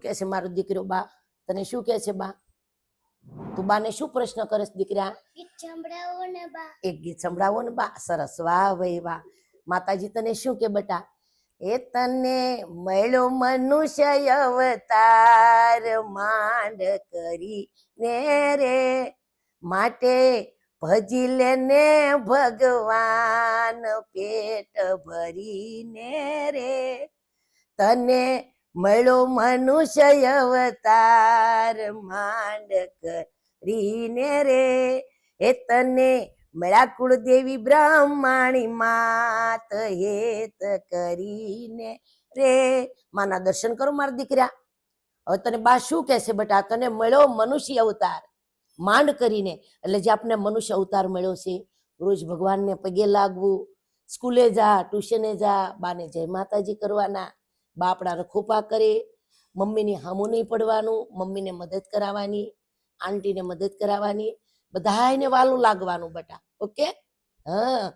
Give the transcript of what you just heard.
કે છે મારો દીકરો? બા તને શું કે છે? બા તું બાને શું પ્રશ્ન કરે દીકરા? ગીત સંભળાવો ને બા. એક ગીત સંભળાવો ને બા. સરસ, વાહ ભાઈ વાહ. માતાજી તને શું કે બેટા? એ તને મળ્યો મનુષ્ય અવતાર માંડ કરીને રે, માટે ભજી લેને ભગવાન પેટ ભરીને રે. તને મળ્યો મનુષ્ય અવતાર માંડ કરીને રે, એ તને મળ્યા કુળદેવી બ્રહ્માણી માત હેત કરીને રે. માના દર્શન કરો મારા દીકરા. હવે તને બા શું કહેશે બેટા? તને મળ્યો મનુષ્ય અવતાર માંડ કરીને, એટલે જે આપણે મનુષ્ય અવતાર મળ્યો છે, રોજ ભગવાનને પગે લાગવું, સ્કૂલે જા, ટ્યુશને જા, બાને જય માતાજી કરવાના, બા આપણા રખોપા કરે, મમ્મીની હામું નહીં પડવાનું, મમ્મીને મદદ કરાવવાની, આંટીને મદદ કરાવવાની, બધાને વાલું લાગવાનું બેટા. ઓકે? હા.